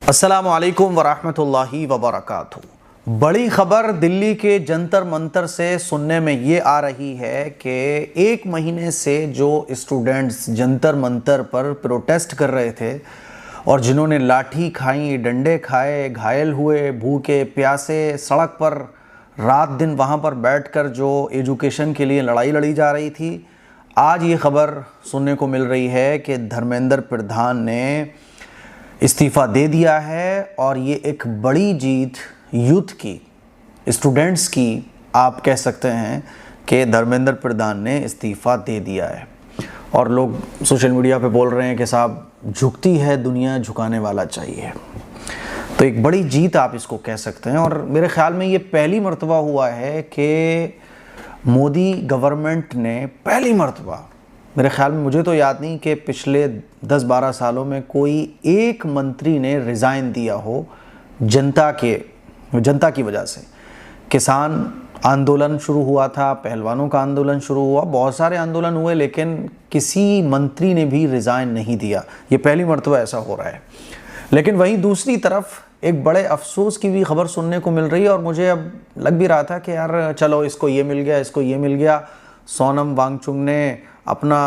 अस्सलामु अलैकुम वरहमतुल्लाहि वबरकातुहू। बड़ी खबर दिल्ली के जंतर मंतर से सुनने में ये आ रही है कि एक महीने से जो स्टूडेंट्स जंतर मंतर पर प्रोटेस्ट कर रहे थे और जिन्होंने लाठी खाई, डंडे खाए, घायल हुए, भूखे प्यासे सड़क पर रात दिन वहाँ पर बैठकर जो एजुकेशन के लिए लड़ाई लड़ी जा रही थी, आज ये खबर सुनने को मिल रही है कि धर्मेंद्र प्रधान ने इस्तीफ़ा दे दिया है। और ये एक बड़ी जीत यूथ की, स्टूडेंट्स की आप कह सकते हैं कि धर्मेंद्र प्रधान ने इस्तीफ़ा दे दिया है। और लोग सोशल मीडिया पे बोल रहे हैं कि साहब झुकती है दुनिया, झुकाने वाला चाहिए। तो एक बड़ी जीत आप इसको कह सकते हैं। और मेरे ख्याल में ये पहली मर्तबा हुआ है कि मोदी गवर्नमेंट ने पहली मर्तबा, मेरे ख्याल में, मुझे तो याद नहीं कि पिछले 10-12 सालों में कोई एक मंत्री ने रिज़ाइन दिया हो जनता की वजह से। किसान आंदोलन शुरू हुआ था, पहलवानों का आंदोलन शुरू हुआ, बहुत सारे आंदोलन हुए, लेकिन किसी मंत्री ने भी रिज़ाइन नहीं दिया। ये पहली मर्तबा ऐसा हो रहा है। लेकिन वहीं दूसरी तरफ एक बड़े अफसोस की भी खबर सुनने को मिल रही है। और मुझे अब लग भी रहा था कि यार चलो इसको ये मिल गया, इसको ये मिल गया। सोनम वांगचुक ने अपना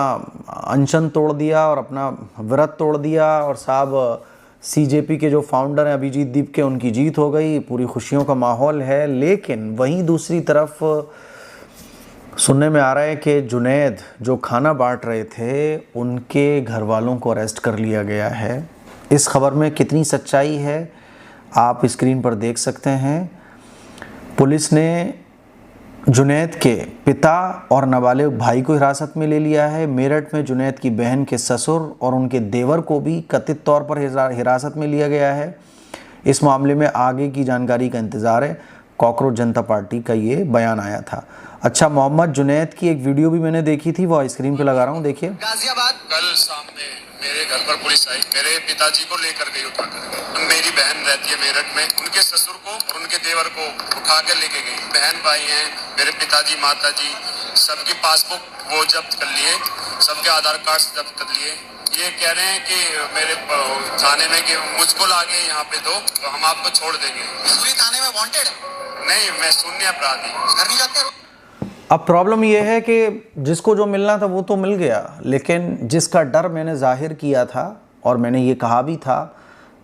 अनशन तोड़ दिया और अपना व्रत तोड़ दिया, और साहब सीजेपी के जो फाउंडर हैं अभिजीत दीप के, उनकी जीत हो गई, पूरी खुशियों का माहौल है। लेकिन वहीं दूसरी तरफ सुनने में आ रहा है कि जुनैद जो खाना बांट रहे थे, उनके घर वालों को अरेस्ट कर लिया गया है। इस खबर में कितनी सच्चाई है आप स्क्रीन पर देख सकते हैं। पुलिस ने जुनैद के पिता और नाबालिग भाई को हिरासत में ले लिया है। मेरठ में जुनैद की बहन के ससुर और उनके देवर को भी कथित तौर पर हिरासत में लिया गया है। इस मामले में आगे की जानकारी का इंतज़ार है। कॉकरोच जनता पार्टी का ये बयान आया था। अच्छा, मोहम्मद जुनैद की एक वीडियो भी मैंने देखी थी, वो स्क्रीन पे लगा रहा हूँ, देखिए। गाजियाबाद कल सामने मेरे घर पर पुलिस आई, मेरे पिताजी को लेकर गई उठाकर। मेरी बहन रहती है मेरठ में, उनके ससुर को और उनके देवर को उठा कर लेके गई। बहन भाई हैं, मेरे पिताजी माताजी, सबकी पासबुक वो जब्त कर लिए, सबके आधार कार्ड जब्त कर लिए। ये कह रहे हैं कि मेरे थाने में कि मुझको लाके यहाँ पे दो तो हम आपको छोड़ देंगे। पूरी थाने में वांटेड नहीं, मैं शून्य अपराधी, घर नहीं जाते। अब प्रॉब्लम यह है कि जिसको जो मिलना था वो तो मिल गया, लेकिन जिसका डर मैंने जाहिर किया था और मैंने ये कहा भी था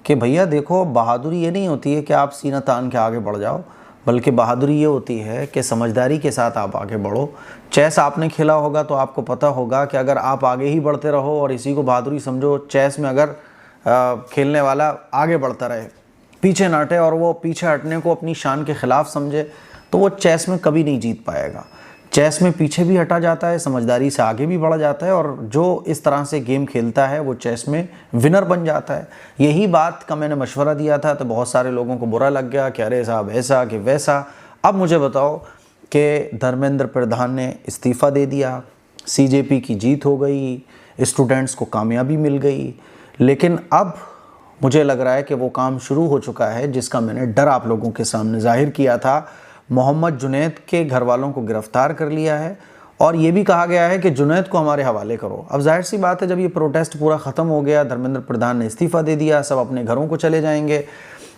कि भैया देखो, बहादुरी ये नहीं होती है कि आप सीना तान के आगे बढ़ जाओ, बल्कि बहादुरी ये होती है कि समझदारी के साथ आप आगे बढ़ो। चेस आपने खेला होगा तो आपको पता होगा कि अगर आप आगे ही बढ़ते रहो और इसी को बहादुरी समझो, चेस में अगर खेलने वाला आगे बढ़ता रहे, पीछे ना हटे और वो पीछे हटने को अपनी शान के ख़िलाफ़ समझे, तो वो चेस में कभी नहीं जीत पाएगा। चेस में पीछे भी हटा जाता है, समझदारी से आगे भी बढ़ा जाता है, और जो इस तरह से गेम खेलता है वो चेस में विनर बन जाता है। यही बात का मैंने मशवरा दिया था, तो बहुत सारे लोगों को बुरा लग गया कि अरे साहब ऐसा कि वैसा। अब मुझे बताओ कि धर्मेंद्र प्रधान ने इस्तीफ़ा दे दिया, सीजेपी की जीत हो गई, स्टूडेंट्स को कामयाबी मिल गई। लेकिन अब मुझे लग रहा है कि वो काम शुरू हो चुका है जिसका मैंने डर आप लोगों के सामने जाहिर किया था। मोहम्मद जुनैद के घर वालों को गिरफ्तार कर लिया है और ये भी कहा गया है कि जुनैद को हमारे हवाले करो। अब जाहिर सी बात है, जब ये प्रोटेस्ट पूरा ख़त्म हो गया, धर्मेंद्र प्रधान ने इस्तीफ़ा दे दिया, सब अपने घरों को चले जाएंगे,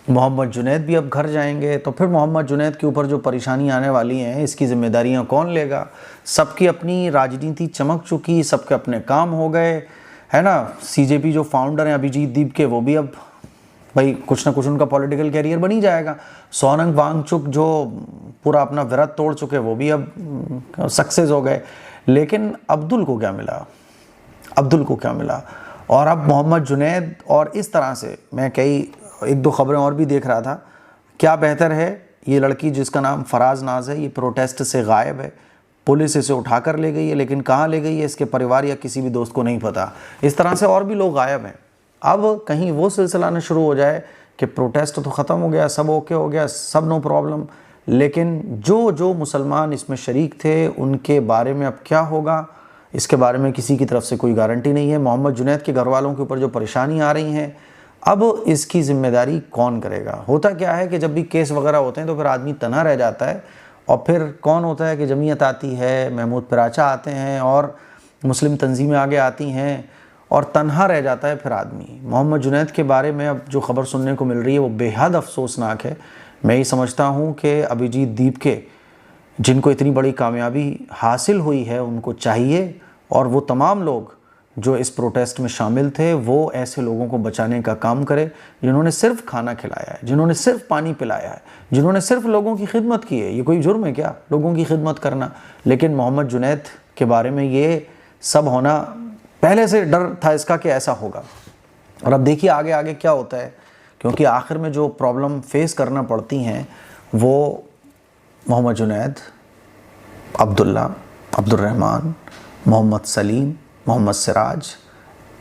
मोहम्मद जुनैद भी अब घर जाएंगे, तो फिर मोहम्मद जुनैद के ऊपर जो परेशानी आने वाली हैं, इसकी ज़िम्मेदारियाँ कौन लेगा? सबकी अपनी राजनीति चमक चुकी, सबके अपने काम हो गए, है ना। सीजेपी जो फाउंडर हैं अभिजीत दीप के, वो भी अब भाई कुछ ना कुछ उनका पॉलिटिकल कैरियर बनी जाएगा। सोनम वांगचुक जो पूरा अपना व्रत तोड़ चुके, वो भी अब सक्सेस हो गए। लेकिन अब्दुल को क्या मिला? अब्दुल को क्या मिला? और अब मोहम्मद जुनैद, और इस तरह से मैं एक दो खबरें और भी देख रहा था। क्या बेहतर है, ये लड़की जिसका नाम फराज नाज है, ये प्रोटेस्ट से गायब है, पुलिस इसे उठा कर ले गई है, लेकिन कहाँ ले गई है इसके परिवार या किसी भी दोस्त को नहीं पता। इस तरह से और भी लोग गायब हैं। अब कहीं वो सिलसिला न शुरू हो जाए कि प्रोटेस्ट तो ख़त्म हो गया, सब ओके हो गया, सब नो प्रॉब्लम, लेकिन जो मुसलमान इसमें शरीक थे उनके बारे में अब क्या होगा, इसके बारे में किसी की तरफ से कोई गारंटी नहीं है। मोहम्मद जुनैद के घर वालों के ऊपर जो परेशानी आ रही हैं, अब इसकी ज़िम्मेदारी कौन करेगा? होता क्या है कि जब भी केस वगैरह होते हैं तो फिर आदमी तन्हा रह जाता है, और फिर कौन होता है कि जमीयत आती है, महमूद पराचा आते हैं और मुस्लिम तंजीमें आगे आती हैं, और तन्हा रह जाता है फिर आदमी। मोहम्मद जुनैद के बारे में अब जो खबर सुनने को मिल रही है वो बेहद अफसोसनाक है। मैं ये समझता हूँ कि अभिजीत दीपके जिनको इतनी बड़ी कामयाबी हासिल हुई है उनको चाहिए, और वो तमाम लोग जो इस प्रोटेस्ट में शामिल थे वो ऐसे लोगों को बचाने का काम करे जिन्होंने सिर्फ खाना खिलाया है, जिन्होंने सिर्फ पानी पिलाया है, जिन्होंने सिर्फ लोगों की खिदमत की है। ये कोई जुर्म है क्या लोगों की खिदमत करना? लेकिन मोहम्मद जुनैद के बारे में ये सब होना, पहले से डर था इसका कि ऐसा होगा। और अब देखिए आगे आगे क्या होता है, क्योंकि आखिर में जो प्रॉब्लम फेस करना पड़ती हैं वो मोहम्मद जुनैद, अब्दुल्ला, अब्दुर्रहमान, मोहम्मद सलीम, मोहम्मद सिराज,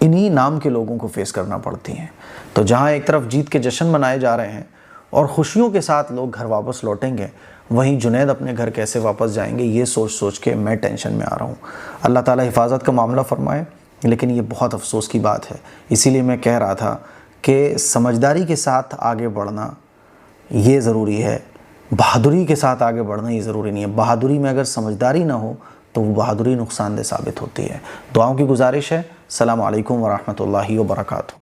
इन्हीं नाम के लोगों को फेस करना पड़ती हैं। तो जहाँ एक तरफ जीत के जश्न मनाए जा रहे हैं और खुशियों के साथ लोग घर वापस लौटेंगे, वहीं जुनैद अपने घर कैसे वापस जाएंगे ये सोच सोच के मैं टेंशन में आ रहा हूँ। अल्लाह ताला हिफाजत का मामला फरमाए, लेकिन ये बहुत अफसोस की बात है। इसीलिए मैं कह रहा था कि समझदारी के साथ आगे बढ़ना ये ज़रूरी है, बहादुरी के साथ आगे बढ़ना ये ज़रूरी नहीं है। बहादुरी में अगर समझदारी ना हो तो वो बहादुरी नुकसानदेह साबित होती है। दुआओं की गुजारिश है। अस्सलामु अलैकुम व रहमतुल्लाहि व बरकातुहू।